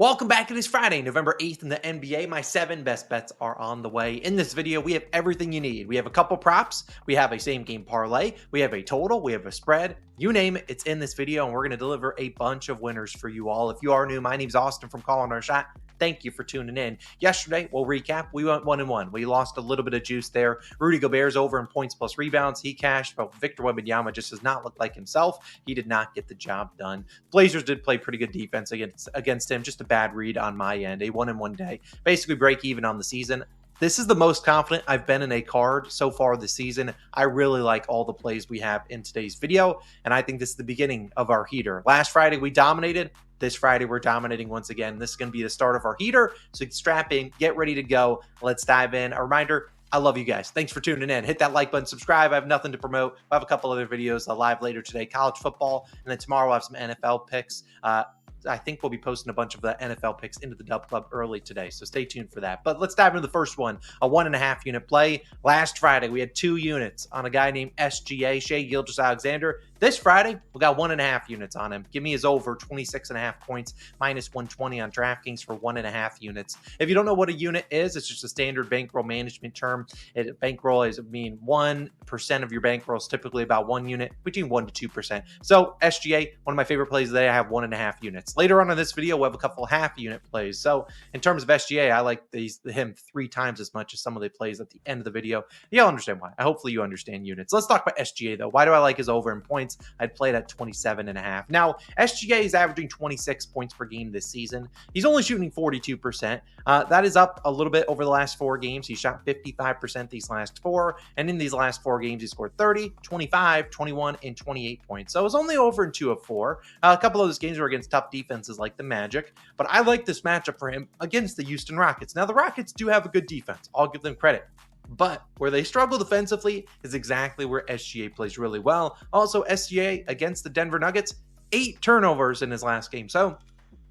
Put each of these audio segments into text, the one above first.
Welcome back. It is Friday, November 8th in the NBA. My 7 best bets are on the way. In this video, we have everything you need. We have a couple props. We have a same game parlay. We have a total. We have a spread. You name it, it's in this video, and we're going to deliver a bunch of winners for you all. If you are new, my name's Austin from Calling Our Shot. Thank you for tuning in. Yesterday, we'll recap. We went 1-1. We lost a little bit of juice there. Rudy Gobert's over in points plus rebounds. He cashed, but Victor Wembanyama just does not look like himself. He did not get the job done. Blazers did play pretty good defense against him. Just a bad read on my end. A 1-1 day. Basically break even on the season. This is the most confident I've been in a card so far this season. I really like all the plays we have in today's video, and I think this is the beginning of our heater. Last Friday, we dominated. This Friday, we're dominating once again. This is going to be the start of our heater, so strap in, get ready to go. Let's dive in. A reminder, I love you guys. Thanks for tuning in. Hit that like button, subscribe. I have nothing to promote. I have a couple other videos live later today, college football, and then tomorrow I'll have some NFL picks. I think we'll be posting a bunch of the NFL picks into the DubClub early today, so stay tuned for that. But let's dive into the first one, a 1.5 unit play. Last Friday, we had 2 units on a guy named SGA, Shai Gilgeous-Alexander. This Friday, we got 1.5 units on him. Give me his over 26.5 points, minus 120 on DraftKings for 1.5 units. If you don't know what a unit is, it's just a standard bankroll management term. Bankroll is 1% of your bankroll is typically about 1 unit, between 1 to 2%. So SGA, one of my favorite plays today, I have 1.5 units. Later on in this video, we'll have a couple half unit plays. So in terms of SGA, I like him 3 times as much as some of the plays at the end of the video. You'll understand why. Hopefully you understand units. Let's talk about SGA though. Why do I like his over in points? I'd play it at 27.5. Now, SGA is averaging 26 points per game this season. He's only shooting 42%. That is up a little bit over the last 4 games. He shot 55% these last 4. And in these last 4 games, he scored 30, 25, 21, and 28 points. So it was only over in 2 of 4. A couple of those games were against tough defenses like the Magic. But I like this matchup for him against the Houston Rockets. Now, the Rockets do have a good defense. I'll give them credit. But where they struggle defensively is exactly where SGA plays really well. Also, SGA against the Denver Nuggets, 8 turnovers in his last game. So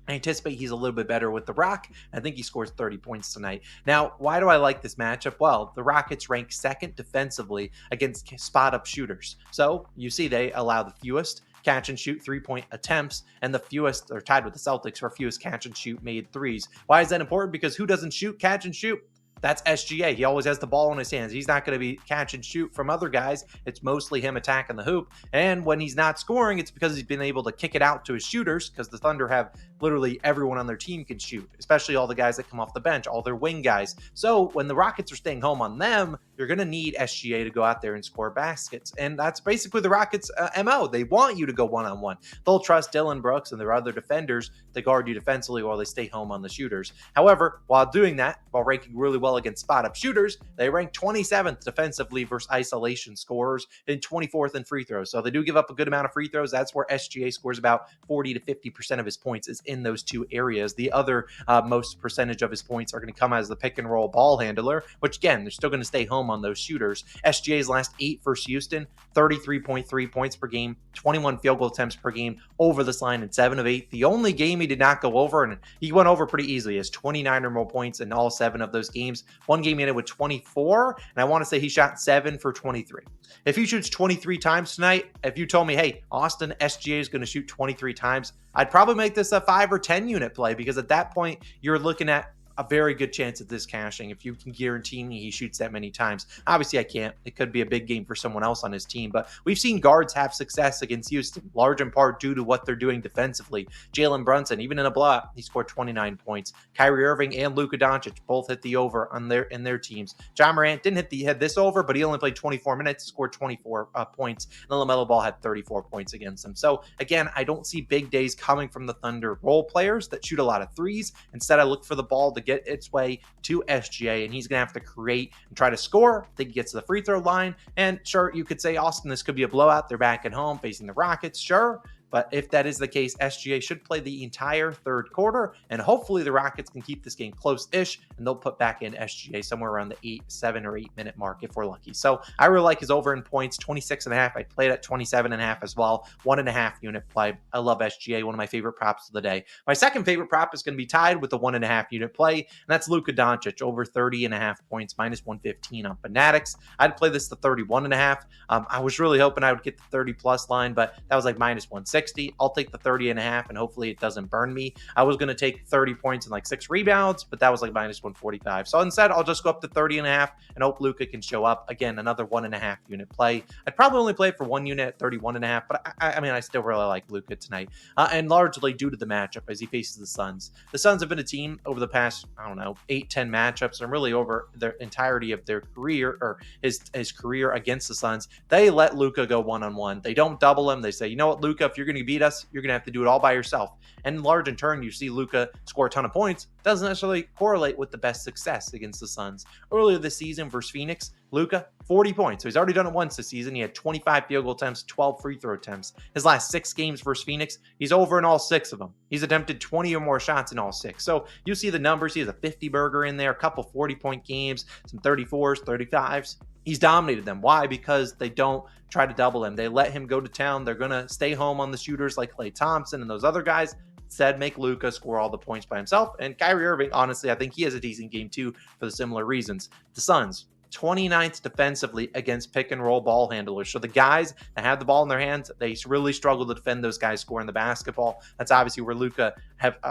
I anticipate he's a little bit better with the Rock. I think he scores 30 points tonight. Now, why do I like this matchup? Well, the Rockets rank 2nd defensively against spot-up shooters. So you see they allow the fewest catch and shoot 3-point attempts, and the fewest are tied with the Celtics for fewest catch and shoot made threes. Why is that important? Because who doesn't shoot catch and shoot? That's SGA. He always has the ball in his hands. He's not going to be catch and shoot from other guys. It's mostly him attacking the hoop. And when he's not scoring, it's because he's been able to kick it out to his shooters, because the Thunder have literally everyone on their team can shoot, especially all the guys that come off the bench, all their wing guys. So when the Rockets are staying home on them, you're going to need SGA to go out there and score baskets. And that's basically the Rockets' MO. They want you to go one-on-one. They'll trust Dylan Brooks and their other defenders to guard you defensively while they stay home on the shooters. However, while doing that, while ranking really well against spot-up shooters, they rank 27th defensively versus isolation scorers and 24th in free throws. So they do give up a good amount of free throws. That's where SGA scores about 40 to 50% of his points is in those 2 areas. The other most percentage of his points are going to come as the pick and roll ball handler, which again, they're still going to stay home on those shooters. SGA's last 8 versus Houston, 33.3 points per game, 21 field goal attempts per game over this line in 7 of 8. The only game he did not go over, and he went over pretty easily, is 29 or more points in all 7 of those games. One game he ended with 24, and I want to say he shot 7 for 23. If he shoots 23 times tonight, if you told me, hey, Austin, SGA is going to shoot 23 times, I'd probably make this a 5 or 10 unit play, because at that point, you're looking at a very good chance of this cashing if you can guarantee me he shoots that many times. Obviously, I can't. It could be a big game for someone else on his team, but we've seen guards have success against Houston, large in part due to what they're doing defensively. Jalen Brunson, even in a blowout, he scored 29 points. Kyrie Irving and Luka Doncic both hit the over on in their teams. John Morant didn't hit this over, but he only played 24 minutes, scored 24 points, and LaMelo Ball had 34 points against him. So again, I don't see big days coming from the Thunder role players that shoot a lot of threes. Instead, I look for the ball to get its way to SGA, and he's going to have to create and try to score. I think he gets to the free throw line, and sure, you could say, Austin, this could be a blowout. They're back at home facing the Rockets. Sure. But if that is the case, SGA should play the entire 3rd quarter, and hopefully the Rockets can keep this game close-ish, and they'll put back in SGA somewhere around the 7 or 8 minute mark if we're lucky. So I really like his over in points, 26.5. I played at 27.5 as well, 1.5 unit play. I love SGA, one of my favorite props of the day. My second favorite prop is going to be tied with the 1.5 unit play, and that's Luka Doncic, over 30.5 points, minus 115 on Fanatics. I'd play this to 31.5. I was really hoping I would get the 30 plus line, but that was like minus 160. 60. I'll take the 30.5, and hopefully it doesn't burn me. I was going to take 30 points and like 6 rebounds, but that was like minus 145. So instead, I'll just go up to 30.5 and hope Luka can show up. Again, another 1.5 unit play. I'd probably only play it for 1 unit at 31.5, but I mean, I still really like Luka tonight, and largely due to the matchup as he faces the Suns. The Suns have been a team over the past, I don't know, 8-10 matchups, and really over the entirety of their career, or his career against the Suns. They let Luka go one-on-one. They don't double him. They say, you know what, Luka, if you're going to beat us, you're going to have to do it all by yourself. And in large in turn, you see Luka score a ton of points. Doesn't necessarily correlate with the best success against the Suns. Earlier this season versus Phoenix, Luka, 40 points. So he's already done it once this season. He had 25 field goal attempts, 12 free throw attempts. His last 6 games versus Phoenix, he's over in all 6 of them. He's attempted 20 or more shots in all 6. So you see the numbers. He has a 50 burger in there, a couple 40-point games, some 34s, 35s. He's dominated them. Why? Because they don't try to double him. They let him go to town. They're going to stay home on the shooters like Klay Thompson and those other guys. Instead, make Luka score all the points by himself. And Kyrie Irving, honestly, I think he has a decent game too for the similar reasons. The Suns, 29th defensively against pick and roll ball handlers. So the guys that have the ball in their hands, they really struggle to defend those guys scoring the basketball. That's obviously where Luka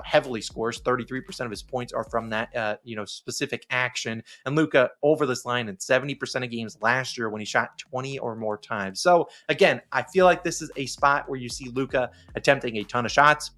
heavily scores. 33% of his points are from that specific action. And Luka over this line in 70% of games last year when he shot 20 or more times. So again, I feel like this is a spot where you see Luka attempting a ton of shots.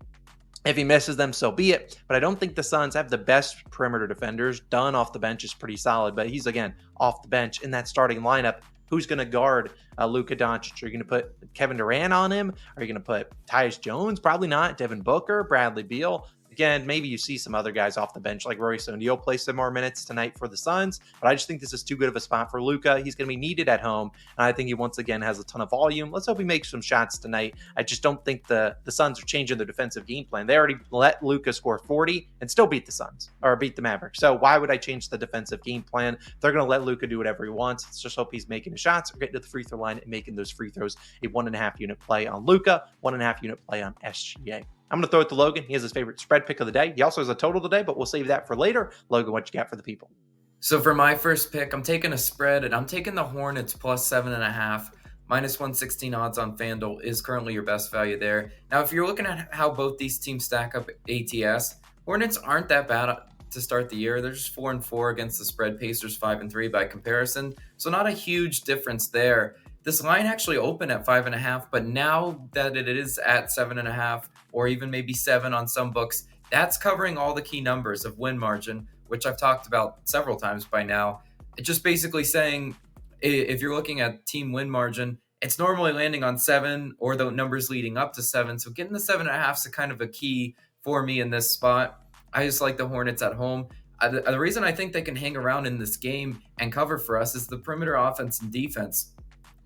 If he misses them, so be it. But I don't think the Suns have the best perimeter defenders. Dunn off the bench is pretty solid, but he's, again, off the bench in that starting lineup. Who's going to guard Luka Doncic? Are you going to put Kevin Durant on him? Are you going to put Tyus Jones? Probably not. Devin Booker, Bradley Beal. Again, maybe you see some other guys off the bench like Royce O'Neal play some more minutes tonight for the Suns, but I just think this is too good of a spot for Luka. He's going to be needed at home, and I think he once again has a ton of volume. Let's hope he makes some shots tonight. I just don't think the Suns are changing their defensive game plan. They already let Luka score 40 and still beat the Suns, or beat the Mavericks. So why would I change the defensive game plan? They're going to let Luka do whatever he wants. Let's just hope he's making the shots or getting to the free throw line and making those free throws. A 1.5 unit play on Luka, 1.5 unit play on SGA. I'm going to throw it to Logan. He has his favorite spread pick of the day. He also has a total today, but we'll save that for later. Logan, what you got for the people? So for my first pick, I'm taking a spread, and I'm taking the Hornets plus 7.5. Minus 116 odds on FanDuel is currently your best value there. Now, if you're looking at how both these teams stack up ATS, Hornets aren't that bad to start the year. They're just 4-4 against the spread. Pacers 5-3 by comparison. So not a huge difference there. This line actually opened at 5.5, but now that it is at 7.5, or even maybe 7 on some books, that's covering all the key numbers of win margin, which I've talked about several times by now. It's just basically saying if you're looking at team win margin, it's normally landing on 7 or the numbers leading up to 7. So getting the 7.5 is kind of a key for me in this spot. I just like the Hornets at home. The reason I think they can hang around in this game and cover for us is the perimeter offense and defense.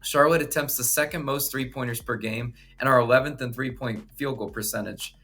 Charlotte attempts the second most three-pointers per game and are 11th in three-point field goal percentage.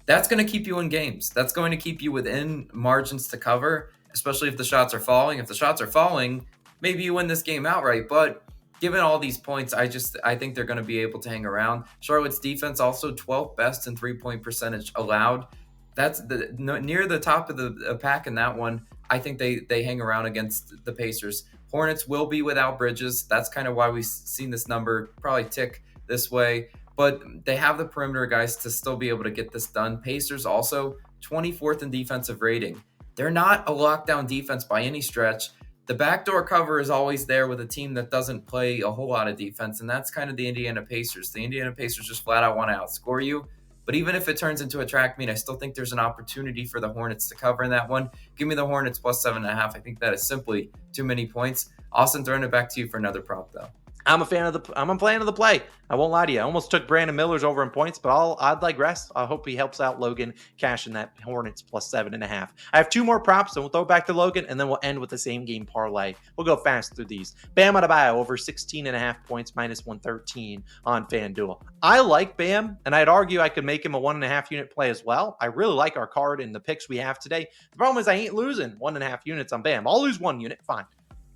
That's going to keep you in games. That's going to keep you within margins to cover, especially if the shots are falling. If the shots are falling, maybe you win this game outright. But given all these points, I think they're going to be able to hang around. Charlotte's defense also 12th best in three-point percentage allowed. That's near the top of the pack in that one. I think they hang around against the Pacers. Hornets will be without Bridges. That's kind of why we've seen this number probably tick this way. But they have the perimeter guys to still be able to get this done. Pacers also 24th in defensive rating. They're not a lockdown defense by any stretch. The backdoor cover is always there with a team that doesn't play a whole lot of defense, and that's kind of the Indiana Pacers. The Indiana Pacers just flat out want to outscore you. But even if it turns into a track meet, I still think there's an opportunity for the Hornets to cover in that one. Give me the Hornets plus 7.5. I think that is simply too many points. Austin, throwing it back to you for another prop, though. I'm a fan of the play. I won't lie to you. I almost took Brandon Miller's over in points, but I'd digress. I hope he helps out Logan cashing that Hornets plus 7.5. I have 2 more props, and we'll throw it back to Logan, and then we'll end with the same game parlay. We'll go fast through these. Bam Adebayo over 16.5 points, minus 113 on FanDuel. I like Bam, and I'd argue I could make him a 1.5 unit play as well. I really like our card and the picks we have today. The problem is I ain't losing 1.5 units on Bam. I'll lose 1 unit, fine.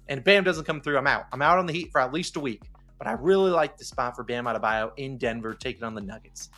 And Bam doesn't come through, I'm out. I'm out on the Heat for at least a week. but I really like the spot for Bam Adebayo in Denver taking on the Nuggets.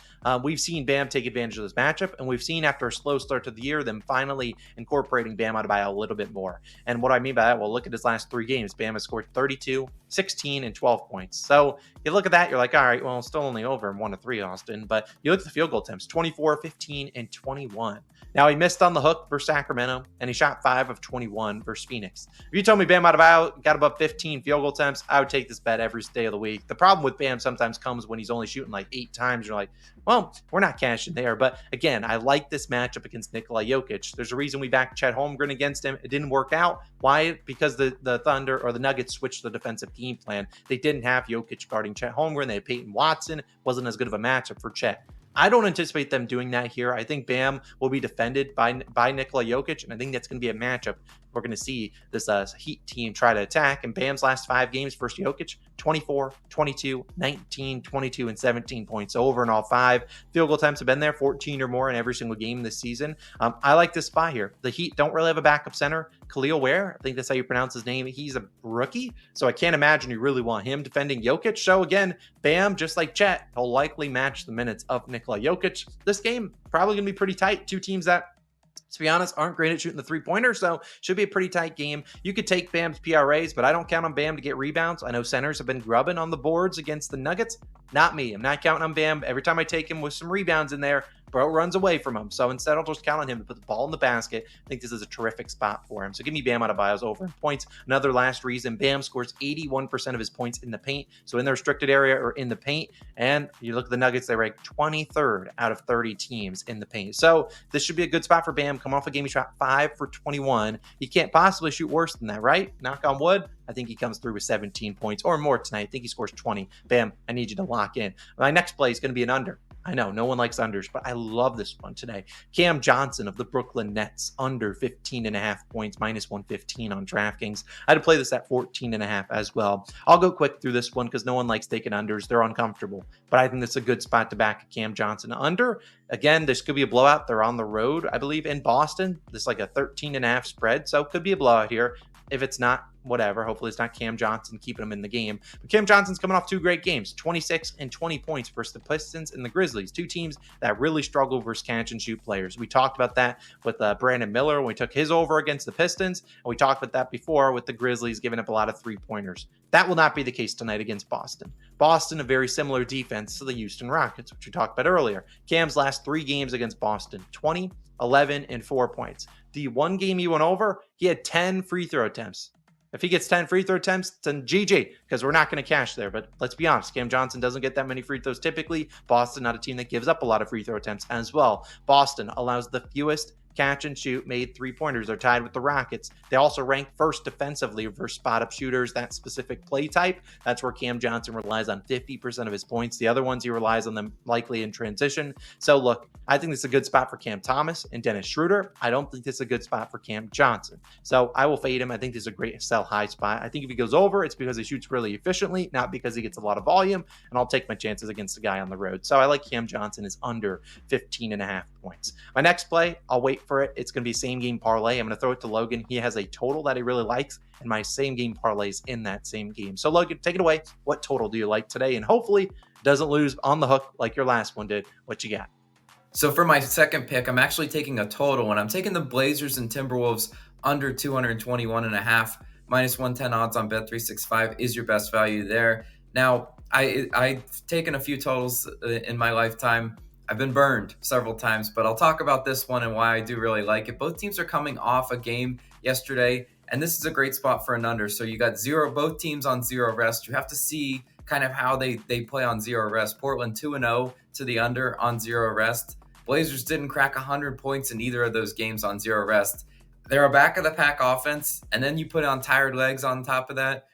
We've seen Bam take advantage of this matchup, and we've seen after a slow start to the year them finally incorporating Bam Adebayo a little bit more. And what I mean by that, well, look at his last 3 games. Bam has scored 32, 16, and 12 points. So you look at that, you're like, all right, well, still only over in 1 of 3, Austin. But you look at the field goal attempts, 24, 15, and 21. Now, he missed on the hook for Sacramento, and he shot 5 of 21 versus Phoenix. If you told me Bam Adebayo got above 15 field goal attempts, I would take this bet every day of the week. The problem with Bam sometimes comes when he's only shooting like 8 times. You're like, well, we're not cashing there. But again, I like this matchup against Nikola Jokic. There's a reason we backed Chet Holmgren against him. It didn't work out. Why? Because the Thunder or the Nuggets switched the defensive game plan. They didn't have Jokic guarding Chet Holmgren. They had Peyton Watson. Wasn't as good of a matchup for Chet. I don't anticipate them doing that here. I think Bam will be defended by Nikola Jokic, and I think that's going to be a matchup we're going to see this Heat team try to attack. And Bam's last 5 games versus Jokic, 24, 22, 19, 22, and 17 points over in all 5. Field goal attempts have been there, 14 or more in every single game this season. I like this spot here. The Heat don't really have a backup center. Khalil Ware, I think that's how you pronounce his name. He's a rookie, so I can't imagine you really want him defending Jokic. So again, Bam, just like Chet, he'll likely match the minutes of Nikola Jokic. This game probably going to be pretty tight. 2 teams that, to be honest, aren't great at shooting the 3-pointer, so should be a pretty tight game. You could take Bam's PRAs, but I don't count on Bam to get rebounds. I know centers have been grubbing on the boards against the Nuggets. Not me. I'm not counting on Bam. Every time I take him with some rebounds in there, bro runs away from him. So instead, I'll just count on him to put the ball in the basket. I think this is a terrific spot for him. So give me Bam Adebayo's over in points. Another last reason, Bam scores 81% of his points in the paint. So in the restricted area or in the paint. And you look at the Nuggets, they rank 23rd out of 30 teams in the paint. So this should be a good spot for Bam. Come off a game he shot 5 for 21. He can't possibly shoot worse than that, right? Knock on wood. I think he comes through with 17 points or more tonight. I think he scores 20. Bam, I need you to lock in. My next play is going to be an under. I know no one likes unders, but I love this one today. Cam Johnson of the Brooklyn Nets, under 15.5 points, minus 115 on DraftKings. I had to play this at 14.5 as well. I'll go quick through this one because no one likes taking unders. They're uncomfortable, but I think that's a good spot to back Cam Johnson under. Again, this could be a blowout. They're on the road, I believe, in Boston. This is like a 13.5 spread, so it could be a blowout here. If it's not, whatever. Hopefully it's not Cam Johnson keeping him in the game. But Cam Johnson's coming off 2 great games, 26 and 20 points versus the Pistons and the Grizzlies, 2 teams that really struggle versus catch and shoot players. We talked about that with Brandon Miller when we took his over against the Pistons, and we talked about that before with the Grizzlies giving up a lot of 3-pointers. That will not be the case tonight against Boston. Boston, a very similar defense to the Houston Rockets, which we talked about earlier. Cam's last 3 games against Boston, 20, 11, and 4 points. The one game he went over, he had 10 free throw attempts. If he gets 10 free throw attempts, then GG, because we're not going to cash there. But let's be honest, Cam Johnson doesn't get that many free throws typically. Boston, not a team that gives up a lot of free throw attempts as well. Boston allows the fewest catch and shoot made 3-pointers. They're tied with the Rockets. They also rank first defensively versus spot up shooters, that specific play type. That's where Cam Johnson relies on 50% of his points. The other ones, he relies on them likely in transition. So look, I think this is a good spot for Cam Thomas and Dennis Schroeder. I don't think this is a good spot for Cam Johnson. So I will fade him. I think this is a great sell high spot. I think if he goes over, it's because he shoots really efficiently, not because he gets a lot of volume. And I'll take my chances against the guy on the road. So I like Cam Johnson is under 15.5 points. My next play, I'll wait for it. It's going to be same game parlay. I'm going to throw it to Logan. He has a total that he really likes, and my same game parlays in that same game. So Logan, take it away. What total do you like today? And hopefully doesn't lose on the hook like your last one did. What you got? So for my second pick, I'm actually taking a total, and I'm taking the Blazers and Timberwolves under 221.5, minus 110 odds on Bet365 is your best value there. Now, I've taken a few totals in my lifetime. I've been burned several times, but I'll talk about this one and why I do really like it. Both teams are coming off a game yesterday, and this is a great spot for an under. So you got both teams on 0 rest. You have to see kind of how they play on 0 rest. Portland 2-0 to the under on 0 rest. Blazers didn't crack 100 points in either of those games on 0 rest. They're a back-of-the-pack offense, and then you put on tired legs on top of that.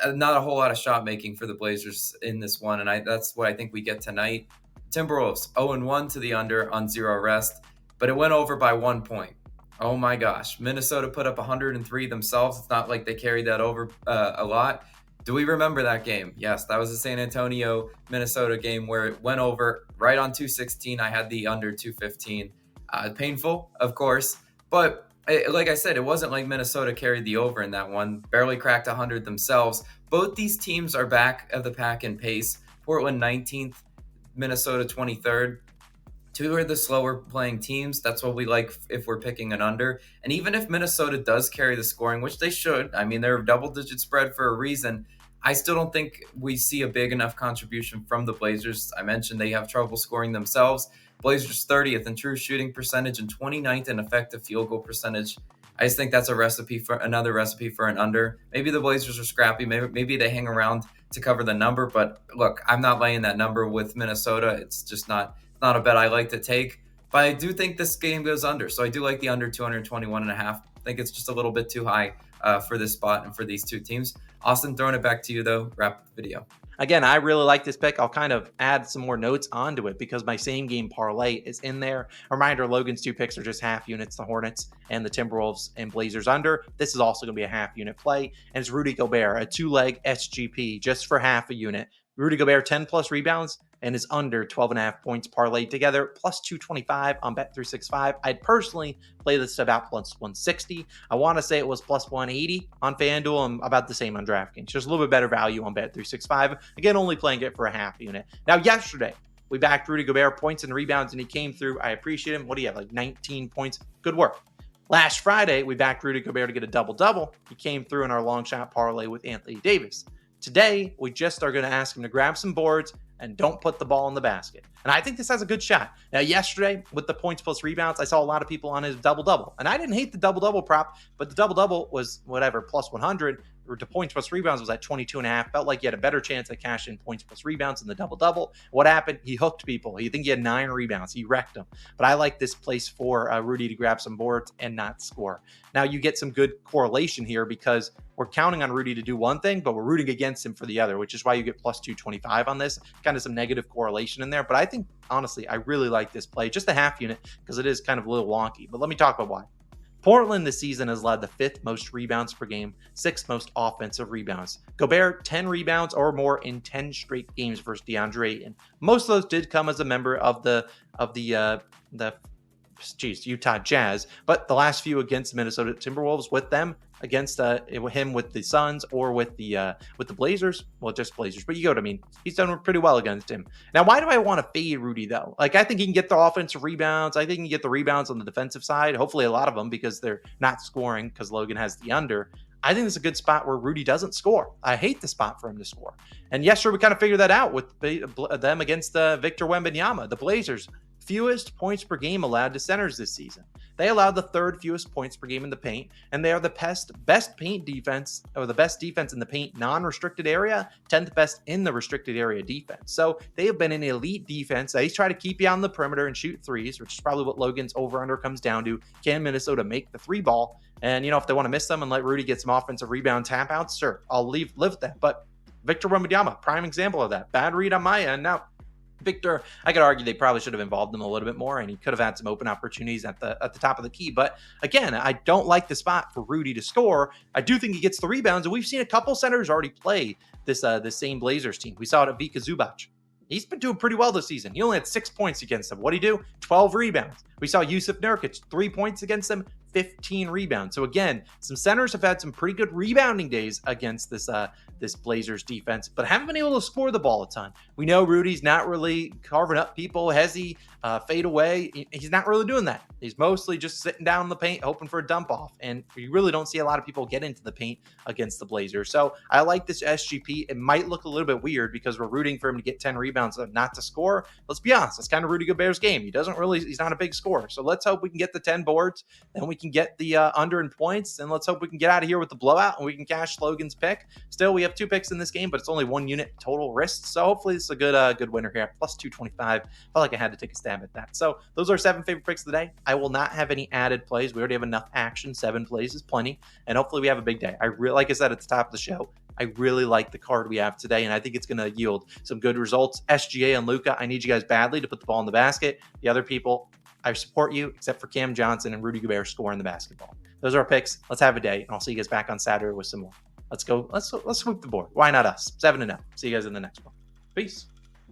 Not a whole lot of shot making for the Blazers in this one, and that's what I think we get tonight. Timberwolves 0-1 to the under on 0 rest, but it went over by 1 point. Oh my gosh. Minnesota put up 103 themselves. It's not like they carried that over a lot. Do we remember that game? Yes, that was the San Antonio, Minnesota game where it went over right on 216. I had the under 215. Painful, of course, but Like I said, it wasn't like Minnesota carried the over in that one. Barely cracked 100 themselves. Both these teams are back of the pack in pace. Portland 19th, Minnesota 23rd. Two are the slower playing teams. That's what we like if we're picking an under. And even if Minnesota does carry the scoring, which they should, I mean, they're a double-digit spread for a reason. I still don't think we see a big enough contribution from the Blazers. I mentioned they have trouble scoring themselves. Blazers 30th in true shooting percentage and 29th in effective field goal percentage. I just think that's another recipe for an under. Maybe the Blazers are scrappy. Maybe they hang around to cover the number. But look, I'm not laying that number with Minnesota. It's just not a bet I like to take. But I do think this game goes under. So I do like the under 221.5. I think it's just a little bit too high for this spot and for these two teams. Austin, throwing it back to you, though. Wrap the video. Again, I really like this pick. I'll kind of add some more notes onto it because my same game parlay is in there. Reminder, Logan's two picks are just half units, the Hornets and the Timberwolves and Blazers under. This is also going to be a half unit play. And it's Rudy Gobert, a 2-leg SGP just for half a unit. Rudy Gobert, 10 plus rebounds and is under 12.5 points parlayed together, plus 225 on Bet365. I'd personally play this about plus 160. I want to say it was plus 180 on FanDuel and about the same on DraftKings. Just a little bit better value on Bet365. Again, only playing it for a half unit. Now, yesterday, we backed Rudy Gobert points and rebounds, and he came through. I appreciate him. What do you have, like 19 points? Good work. Last Friday, we backed Rudy Gobert to get a double-double. He came through in our long shot parlay with Anthony Davis. Today, we just are going to ask him to grab some boards and don't put the ball in the basket. And I think this has a good shot. Now, yesterday, with the points plus rebounds, I saw a lot of people on his double-double. And I didn't hate the double-double prop, but the double-double was whatever, plus 100. Or the points plus rebounds was at 22.5. Felt like he had a better chance at cashing points plus rebounds in the double-double. What happened? He hooked people. You think he had 9 rebounds. He wrecked them. But I like this place for Rudy to grab some boards and not score. Now, you get some good correlation here because we're counting on Rudy to do one thing, but we're rooting against him for the other, which is why you get plus 225 on this. Kind of some negative correlation in there. But I think, honestly, I really like this play. Just a half unit because it is kind of a little wonky. But let me talk about why. Portland this season has led the 5th most rebounds per game, 6th most offensive rebounds. Gobert, 10 rebounds or more in 10 straight games versus DeAndre Ayton. Most of those did come as a member of the Utah Jazz, but the last few against the Minnesota Timberwolves with them, against him with the Suns or with the Blazers, well, just Blazers, but you know what I mean. He's done pretty well against him. Now, why do I want to fade Rudy though? Like, I think he can get the offensive rebounds. I think he can get the rebounds on the defensive side. Hopefully, a lot of them because they're not scoring because Logan has the under. I think it's a good spot where Rudy doesn't score. I hate the spot for him to score. And yesterday we kind of figured that out with them against Victor Wembanyama, the Blazers. Fewest points per game allowed to centers this season. They allowed the 3rd fewest points per game in the paint, and they are the best paint defense, or the best defense in the paint non-restricted area, 10th best in the restricted area defense. So they have been an elite defense. They try to keep you on the perimeter and shoot threes, which is probably what Logan's over-under comes down to. Can Minnesota make the 3 ball? And, if they want to miss them and let Rudy get some offensive rebound tap outs, sure, I'll live with that. But Victor Wembanyama, prime example of that. Bad read on my end. Now, Victor, I could argue they probably should have involved him a little bit more, and he could have had some open opportunities at the top of the key. But again, I don't like the spot for Rudy to score. I do think he gets the rebounds, and we've seen a couple centers already play this same Blazers team. We saw it at Vika Zubac. He's been doing pretty well this season. He only had 6 points against them. What did he do? 12 rebounds. We saw Yusuf Nurkic, 3 points against them, 15 rebounds. So again, some centers have had some pretty good rebounding days against this Blazers defense, but haven't been able to score the ball a ton. We know Rudy's not really carving up people. Hezzy, fade away. He's not really doing that. He's mostly just sitting down in the paint, hoping for a dump off. And you really don't see a lot of people get into the paint against the Blazers. So I like this SGP. It might look a little bit weird because we're rooting for him to get 10 rebounds and not to score. Let's be honest. That's kind of Rudy Gobert's game. He's not a big scorer. So let's hope we can get the 10 boards. Then we can get the under in points. And let's hope we can get out of here with the blowout and we can cash Logan's pick. Still, we have 2 picks in this game, but it's only 1 unit total risk. So hopefully it's a good winner here. Plus 225. Felt like I had to take a stab at that. So those are 7 favorite picks of the day. I will not have any added plays. We already have enough action. 7 plays is plenty. And hopefully we have a big day. Like I said at the top of the show, I really like the card we have today, and I think it's going to yield some good results. SGA and Luka, I need you guys badly to put the ball in the basket. The other people, I support you, except for Cam Johnson and Rudy Gobert scoring the basketball. Those are our picks. Let's have a day, and I'll see you guys back on Saturday with some more. Let's go. Let's sweep the board. Why not us? 7-0. See you guys in the next one. Peace.